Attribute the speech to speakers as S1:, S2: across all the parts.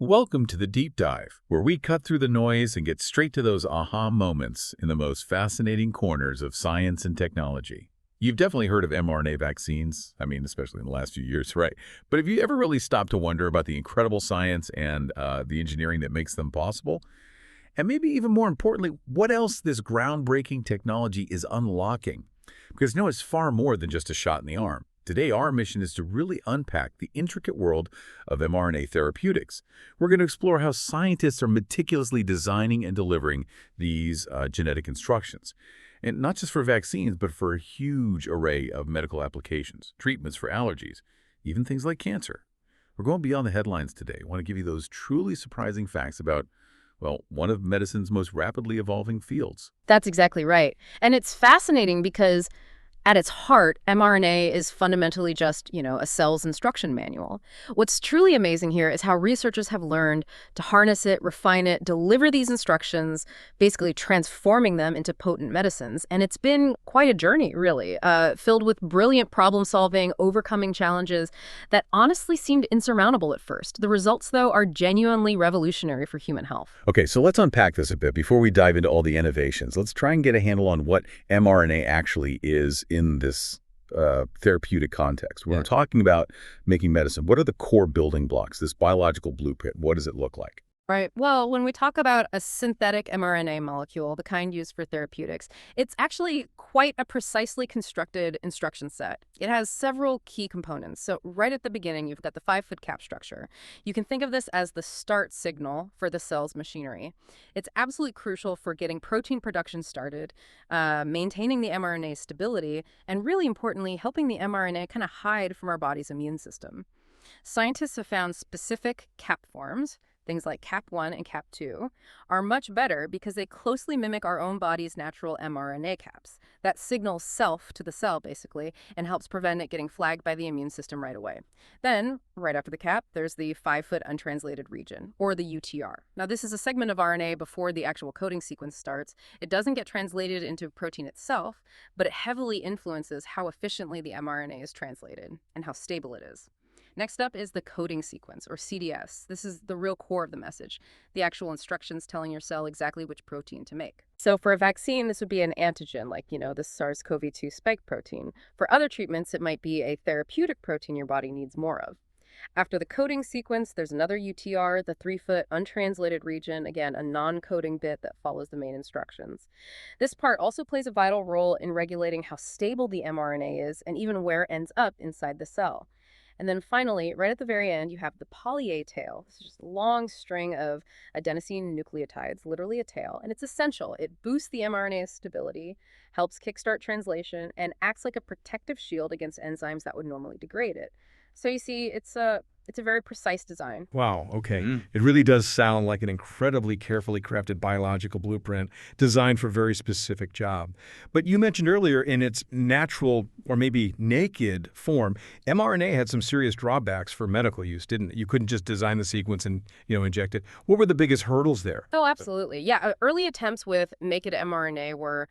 S1: Welcome to the Deep Dive, where we cut through the noise and get straight to those aha moments in the most fascinating corners of science and technology. You've definitely heard of mRNA vaccines, especially in the last few years, right? But have you ever really stopped to wonder about the incredible science and the engineering that makes them possible? And maybe even more importantly, what else this groundbreaking technology is unlocking? Because it's far more than just a shot in the arm. Today, our mission is to really unpack the intricate world of mRNA therapeutics. We're going to explore how scientists are meticulously designing and delivering these genetic instructions. And not just for vaccines, but for a huge array of medical applications, treatments for allergies, even things like cancer. We're going beyond the headlines today. I want to give you those truly surprising facts about, one of medicine's most rapidly evolving fields.
S2: That's exactly right. And it's fascinating because at its heart, mRNA is fundamentally just, a cell's instruction manual. What's truly amazing here is how researchers have learned to harness it, refine it, deliver these instructions, basically transforming them into potent medicines. And it's been quite a journey, really, filled with brilliant problem solving, overcoming challenges that honestly seemed insurmountable at first. The results, though, are genuinely revolutionary for human health.
S1: Okay, so let's unpack this a bit before we dive into all the innovations. Let's try and get a handle on what mRNA actually is in this therapeutic context. When we're talking about making medicine, what are the core building blocks, this biological blueprint? What does it look like?
S2: Right. Well, when we talk about a synthetic mRNA molecule, the kind used for therapeutics, it's actually quite a precisely constructed instruction set. It has several key components. So right at the beginning, you've got the 5-foot cap structure. You can think of this as the start signal for the cell's machinery. It's absolutely crucial for getting protein production started, maintaining the mRNA stability, and really importantly, helping the mRNA kind of hide from our body's immune system. Scientists have found specific cap forms, things like Cap1 and Cap2, are much better because they closely mimic our own body's natural mRNA caps. That signals self to the cell, basically, and helps prevent it getting flagged by the immune system right away. Then, right after the cap, there's the 5-foot untranslated region, or the UTR. Now, this is a segment of RNA before the actual coding sequence starts. It doesn't get translated into protein itself, but it heavily influences how efficiently the mRNA is translated and how stable it is. Next up is the coding sequence, or CDS. This is the real core of the message, the actual instructions telling your cell exactly which protein to make. So for a vaccine, this would be an antigen, like, the SARS-CoV-2 spike protein. For other treatments, it might be a therapeutic protein your body needs more of. After the coding sequence, there's another UTR, the 3-foot untranslated region, again, a non-coding bit that follows the main instructions. This part also plays a vital role in regulating how stable the mRNA is and even where it ends up inside the cell. And then finally, right at the very end, you have the poly-A tail. This is just a long string of adenosine nucleotides, literally a tail, and it's essential. It boosts the mRNA's stability, helps kickstart translation, and acts like a protective shield against enzymes that would normally degrade it. So you see, it's a very precise design.
S3: Wow, okay. It really does sound like an incredibly carefully crafted biological blueprint designed for a very specific job. But you mentioned earlier in its natural or maybe naked form, mRNA had some serious drawbacks for medical use, didn't it? You couldn't just design the sequence and, inject it. What were the biggest hurdles there?
S2: Oh, absolutely. Yeah, early attempts with naked mRNA were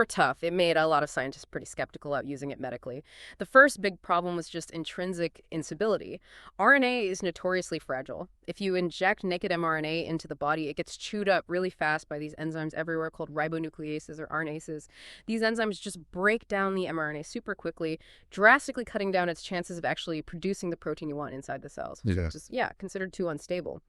S2: tough. It made a lot of scientists pretty skeptical about using it medically. The first big problem was just intrinsic instability. RNA is notoriously fragile. If you inject naked mRNA into the body, it gets chewed up really fast by these enzymes everywhere called ribonucleases or RNases. These enzymes just break down the mRNA super quickly, drastically cutting down its chances of actually producing the protein you want inside the cells, which is just, considered too unstable.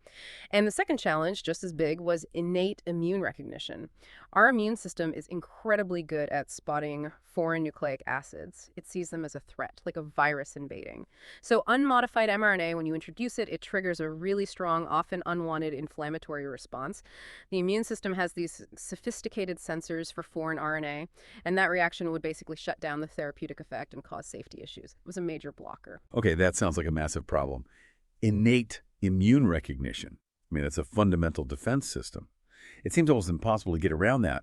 S2: And the second challenge, just as big, was innate immune recognition. Our immune system is incredibly good at spotting foreign nucleic acids. It sees them as a threat, like a virus invading. So unmodified mRNA, when you introduce it, it triggers a really strong, often unwanted inflammatory response. The immune system has these sophisticated sensors for foreign RNA, and that reaction would basically shut down the therapeutic effect and cause safety issues. It was a major blocker.
S1: Okay, that sounds like a massive problem. Innate immune recognition. That's a fundamental defense system. It seems almost impossible to get around that.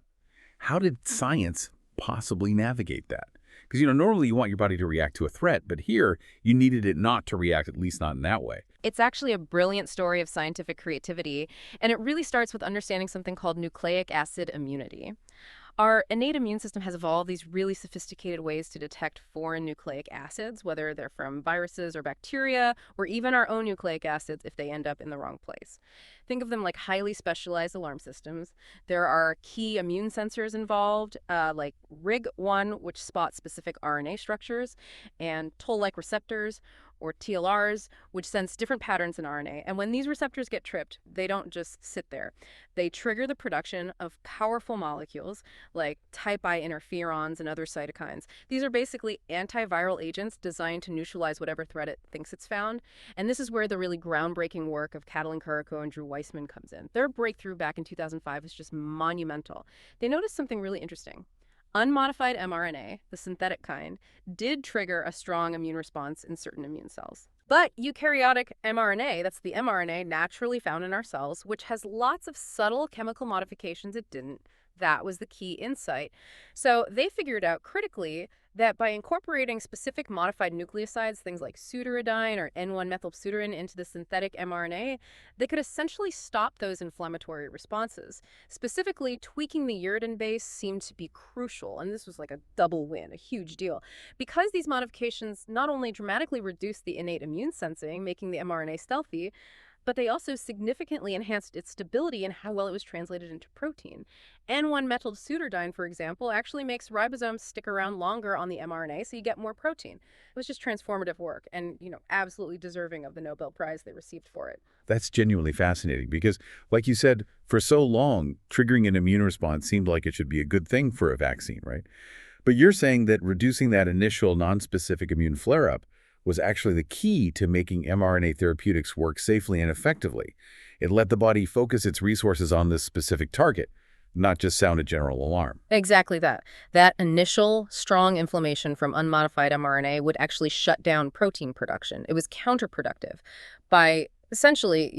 S1: How did science possibly navigate that? Because, normally you want your body to react to a threat, but here you needed it not to react, at least not in that way.
S2: It's actually a brilliant story of scientific creativity, and it really starts with understanding something called nucleic acid immunity. Our innate immune system has evolved these really sophisticated ways to detect foreign nucleic acids, whether they're from viruses or bacteria, or even our own nucleic acids if they end up in the wrong place. Think of them like highly specialized alarm systems. There are key immune sensors involved, like RIG-1, which spots specific RNA structures, and toll-like receptors, or TLRs, which sense different patterns in RNA. And when these receptors get tripped, they don't just sit there. They trigger the production of powerful molecules like type I interferons and other cytokines. These are basically antiviral agents designed to neutralize whatever threat it thinks it's found. And this is where the really groundbreaking work of Katalin Karikó and Drew Weissman comes in. Their breakthrough back in 2005 is just monumental. They noticed something really interesting. Unmodified mRNA, the synthetic kind, did trigger a strong immune response in certain immune cells. But eukaryotic mRNA, that's the mRNA naturally found in our cells, which has lots of subtle chemical modifications it didn't. That was the key insight. So they figured out critically that by incorporating specific modified nucleosides, things like pseudoridine or N1-methylpseudorin into the synthetic mRNA, they could essentially stop those inflammatory responses. Specifically, tweaking the uridine base seemed to be crucial, and this was like a double win, a huge deal. Because these modifications not only dramatically reduced the innate immune sensing, making the mRNA stealthy, but they also significantly enhanced its stability and how well it was translated into protein. N1-methylpseudoridine, for example, actually makes ribosomes stick around longer on the mRNA, so you get more protein. It was just transformative work and, absolutely deserving of the Nobel Prize they received for it.
S1: That's genuinely fascinating because, like you said, for so long, triggering an immune response seemed like it should be a good thing for a vaccine, right? But you're saying that reducing that initial nonspecific immune flare-up was actually the key to making mRNA therapeutics work safely and effectively. It let the body focus its resources on this specific target, not just sound a general alarm.
S2: Exactly that. That initial strong inflammation from unmodified mRNA would actually shut down protein production. It was counterproductive. By essentially,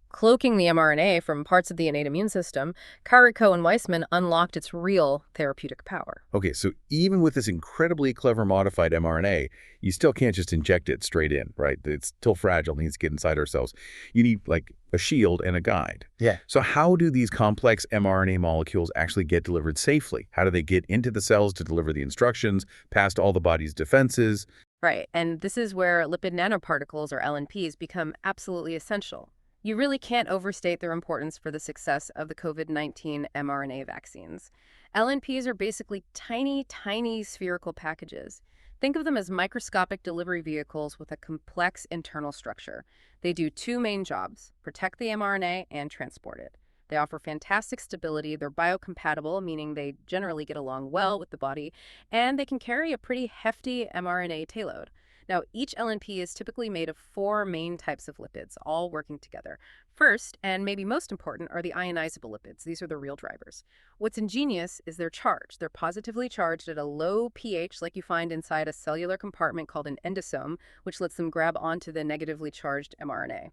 S2: cloaking the mRNA from parts of the innate immune system, Karikó and Weissman unlocked its real therapeutic power.
S1: Okay, so even with this incredibly clever modified mRNA, you still can't just inject it straight in, right? It's still fragile, it needs to get inside our cells. You need, like, a shield and a guide.
S3: Yeah.
S1: So how do these complex mRNA molecules actually get delivered safely? How do they get into the cells to deliver the instructions, past all the body's defenses?
S2: Right, and this is where lipid nanoparticles, or LNPs, become absolutely essential. You really can't overstate their importance for the success of the COVID-19 mRNA vaccines. LNPs are basically tiny, tiny spherical packages. Think of them as microscopic delivery vehicles with a complex internal structure. They do two main jobs: protect the mRNA and transport it. They offer fantastic stability, they're biocompatible, meaning they generally get along well with the body, and they can carry a pretty hefty mRNA payload. Now, each LNP is typically made of four main types of lipids, all working together. First, and maybe most important, are the ionizable lipids. These are the real drivers. What's ingenious is their charge. They're positively charged at a low pH, like you find inside a cellular compartment called an endosome, which lets them grab onto the negatively charged mRNA.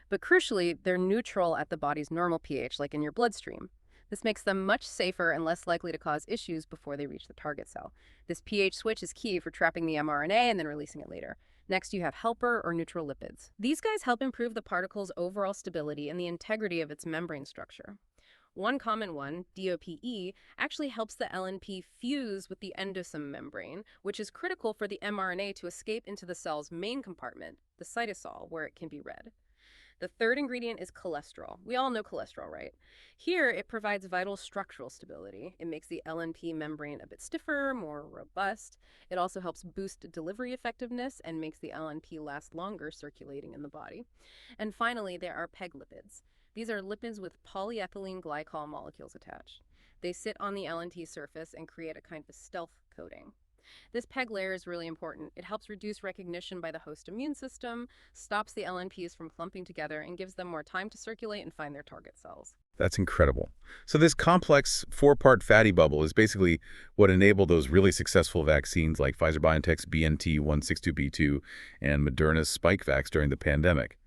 S2: But crucially, they're neutral at the body's normal pH, like in your bloodstream. This makes them much safer and less likely to cause issues before they reach the target cell. This pH switch is key for trapping the mRNA and then releasing it later. Next, you have helper or neutral lipids. These guys help improve the particle's overall stability and the integrity of its membrane structure. One common one, DOPE, actually helps the LNP fuse with the endosome membrane, which is critical for the mRNA to escape into the cell's main compartment, the cytosol, where it can be read. The third ingredient is cholesterol. We all know cholesterol, right? Here, it provides vital structural stability. It makes the LNP membrane a bit stiffer, more robust. It also helps boost delivery effectiveness and makes the LNP last longer circulating in the body. And finally, there are PEG lipids. These are lipids with polyethylene glycol molecules attached. They sit on the LNP surface and create a kind of stealth coating. This PEG layer is really important. It helps reduce recognition by the host immune system, stops the LNPs from clumping together, and gives them more time to circulate and find their target cells.
S1: That's incredible. So this complex four-part fatty bubble is basically what enabled those really successful vaccines like Pfizer-BioNTech's BNT162b2 and Moderna's Spikevax during the pandemic.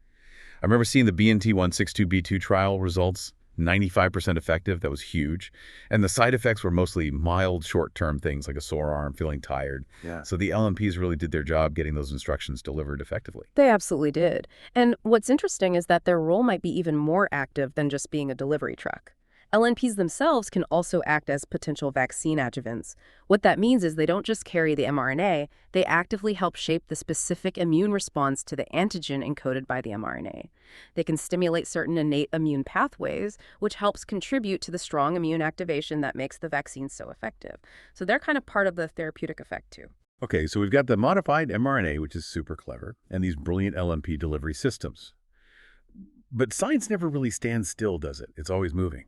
S1: I remember seeing the BNT162b2 trial results. 95% effective. That was huge. And the side effects were mostly mild short-term things like a sore arm, feeling tired.
S3: Yeah.
S1: So the LNPs really did their job getting those instructions delivered effectively.
S2: They absolutely did. And what's interesting is that their role might be even more active than just being a delivery truck. LNPs themselves can also act as potential vaccine adjuvants. What that means is they don't just carry the mRNA, they actively help shape the specific immune response to the antigen encoded by the mRNA. They can stimulate certain innate immune pathways, which helps contribute to the strong immune activation that makes the vaccine so effective. So they're kind of part of the therapeutic effect, too.
S1: Okay, so we've got the modified mRNA, which is super clever, and these brilliant LNP delivery systems. But science never really stands still, does it? It's always moving.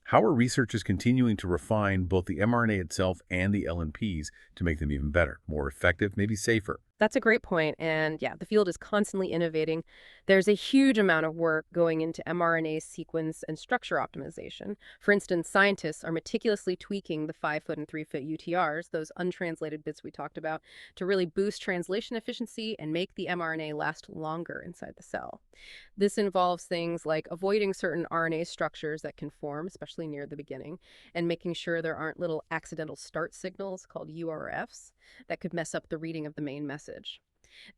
S1: How are researchers continuing to refine both the mRNA itself and the LNPs to make them even better, more effective, maybe safer?
S2: That's a great point. And yeah, the field is constantly innovating. There's a huge amount of work going into mRNA sequence and structure optimization. For instance, scientists are meticulously tweaking the 5-foot and 3-foot UTRs, those untranslated bits we talked about, to really boost translation efficiency and make the mRNA last longer inside the cell. This involves things like avoiding certain RNA structures that can form, especially near the beginning, and making sure there aren't little accidental start signals called URFs that could mess up the reading of the main message.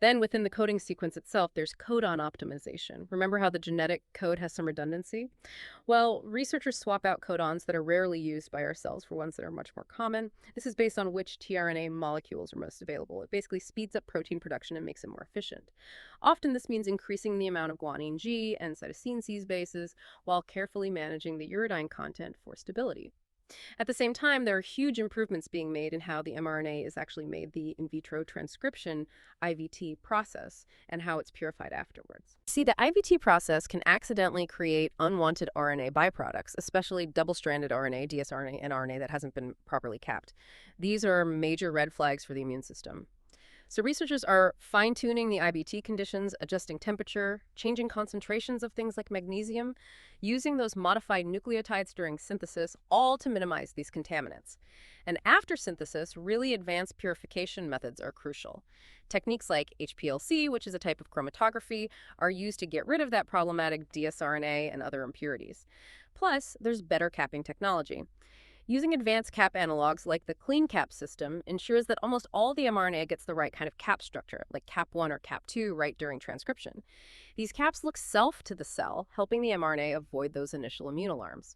S2: Then within the coding sequence itself, there's codon optimization. Remember how the genetic code has some redundancy? Well, researchers swap out codons that are rarely used by our cells for ones that are much more common. This is based on which tRNA molecules are most available. It basically speeds up protein production and makes it more efficient. Often this means increasing the amount of guanine G and cytosine C bases while carefully managing the uridine content for stability. At the same time, there are huge improvements being made in how the mRNA is actually made, the in vitro transcription IVT process, and how it's purified afterwards. See, the IVT process can accidentally create unwanted RNA byproducts, especially double-stranded RNA, dsRNA, and RNA that hasn't been properly capped. These are major red flags for the immune system. So researchers are fine-tuning the IBT conditions, adjusting temperature, changing concentrations of things like magnesium, using those modified nucleotides during synthesis, all to minimize these contaminants. And after synthesis, really advanced purification methods are crucial. Techniques like HPLC, which is a type of chromatography, are used to get rid of that problematic dsRNA and other impurities. Plus, there's better capping technology. Using advanced cap analogs like the CleanCap system ensures that almost all the mRNA gets the right kind of cap structure, like Cap1 or Cap2, right during transcription. These caps look self to the cell, helping the mRNA avoid those initial immune alarms.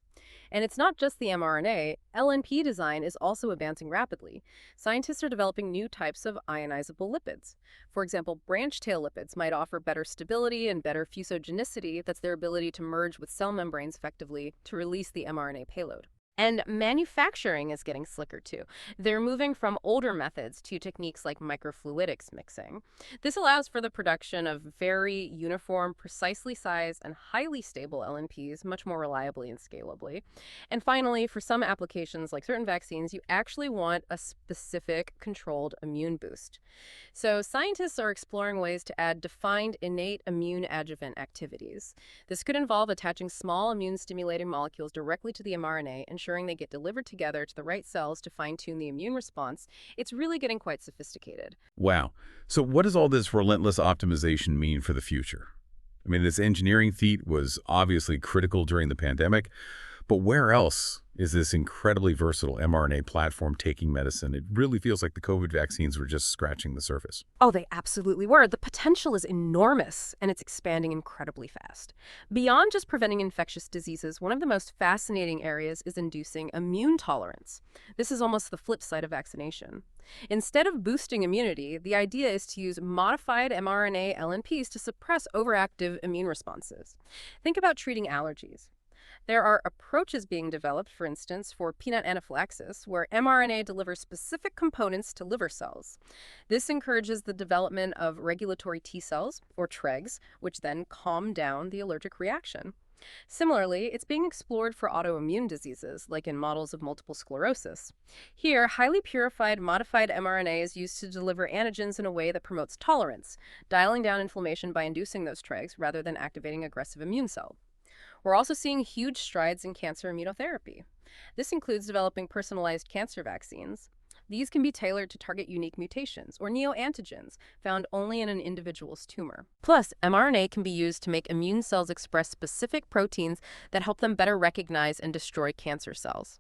S2: And it's not just the mRNA. LNP design is also advancing rapidly. Scientists are developing new types of ionizable lipids. For example, branch-tail lipids might offer better stability and better fusogenicity. That's their ability to merge with cell membranes effectively to release the mRNA payload. And manufacturing is getting slicker too. They're moving from older methods to techniques like microfluidics mixing. This allows for the production of very uniform, precisely sized, and highly stable LNPs much more reliably and scalably. And finally, for some applications like certain vaccines, you actually want a specific controlled immune boost. So scientists are exploring ways to add defined innate immune adjuvant activities. This could involve attaching small immune-stimulating molecules directly to the mRNA, ensuring they get delivered together to the right cells to fine-tune the immune response. It's really getting quite sophisticated.
S1: Wow. So what does all this relentless optimization mean for the future? I mean, this engineering feat was obviously critical during the pandemic, but where else is this incredibly versatile mRNA platform taking medicine? It really feels like the COVID vaccines were just scratching the surface.
S2: Oh, they absolutely were. The potential is enormous, and it's expanding incredibly fast. Beyond just preventing infectious diseases, one of the most fascinating areas is inducing immune tolerance. This is almost the flip side of vaccination. Instead of boosting immunity, the idea is to use modified mRNA LNPs to suppress overactive immune responses. Think about treating allergies. There are approaches being developed, for instance, for peanut anaphylaxis, where mRNA delivers specific components to liver cells. This encourages the development of regulatory T cells, or TREGs, which then calm down the allergic reaction. Similarly, it's being explored for autoimmune diseases, like in models of multiple sclerosis. Here, highly purified, modified mRNA is used to deliver antigens in a way that promotes tolerance, dialing down inflammation by inducing those TREGs rather than activating aggressive immune cells. We're also seeing huge strides in cancer immunotherapy. This includes developing personalized cancer vaccines. These can be tailored to target unique mutations or neoantigens found only in an individual's tumor. Plus, mRNA can be used to make immune cells express specific proteins that help them better recognize and destroy cancer cells.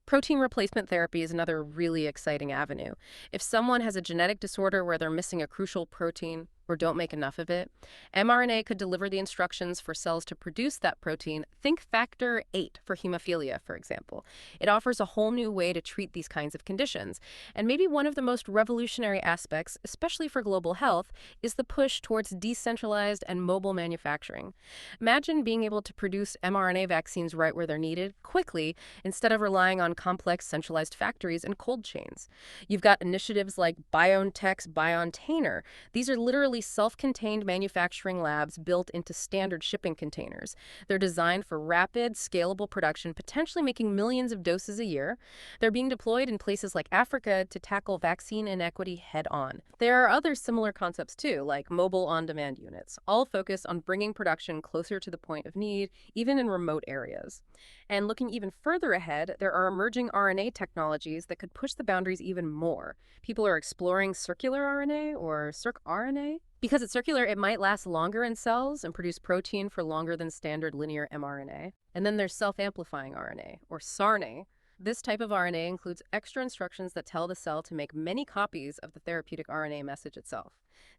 S2: Protein replacement therapy is another really exciting avenue. If someone has a genetic disorder where they're missing a crucial protein, or don't make enough of it, mRNA could deliver the instructions for cells to produce that protein. Think factor VIII for hemophilia, for example. It offers a whole new way to treat these kinds of conditions. And maybe one of the most revolutionary aspects, especially for global health, is the push towards decentralized and mobile manufacturing. Imagine being able to produce mRNA vaccines right where they're needed, quickly, instead of relying on complex centralized factories and cold chains. You've got initiatives like BioNTech's BioNtainer. These are literally self-contained manufacturing labs built into standard shipping containers. They're designed for rapid, scalable production, potentially making millions of doses a year. They're being deployed in places like Africa to tackle vaccine inequity head-on. There are other similar concepts too, like mobile on-demand units, all focused on bringing production closer to the point of need, even in remote areas. And looking even further ahead, there are emerging RNA technologies that could push the boundaries even more. People are exploring circular RNA or circRNA. Because it's circular, it might last longer in cells and produce protein for longer than standard linear mRNA. And then there's self-amplifying RNA, or SARNA. This type of RNA includes extra instructions that tell the cell to make many copies of the therapeutic RNA message itself.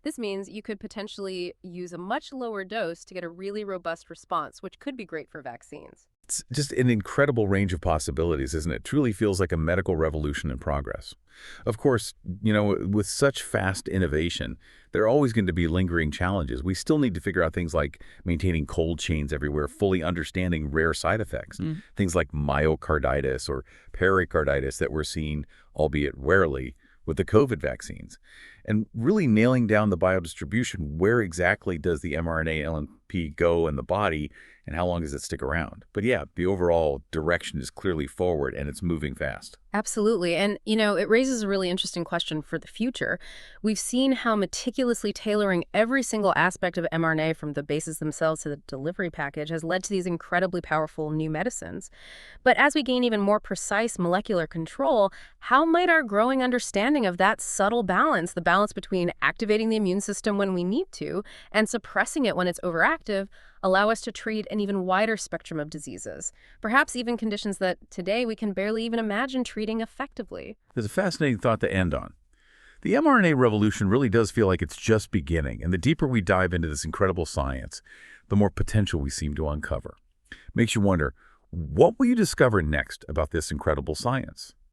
S2: This means you could potentially use a much lower dose to get a really robust response, which could be great for vaccines.
S1: It's just an incredible range of possibilities, isn't it? Truly feels like a medical revolution in progress. Of course, with such fast innovation, there are always going to be lingering challenges. We still need to figure out things like maintaining cold chains everywhere, fully understanding rare side effects, things like myocarditis or pericarditis that we're seeing, albeit rarely, with the COVID vaccines. And really nailing down the biodistribution, where exactly does the mRNA LNP go in the body and how long does it stick around? But yeah, the overall direction is clearly forward and it's moving fast.
S2: Absolutely. And, it raises a really interesting question for the future. We've seen how meticulously tailoring every single aspect of mRNA, from the bases themselves to the delivery package, has led to these incredibly powerful new medicines. But as we gain even more precise molecular control, how might our growing understanding of that subtle balance, the balance between activating the immune system when we need to and suppressing it when it's overactive, allow us to treat an even wider spectrum of diseases, perhaps even conditions that today we can barely even imagine treating effectively?
S1: There's a fascinating thought to end on. The mRNA revolution really does feel like it's just beginning, and the deeper we dive into this incredible science, the more potential we seem to uncover. Makes you wonder, what will you discover next about this incredible science?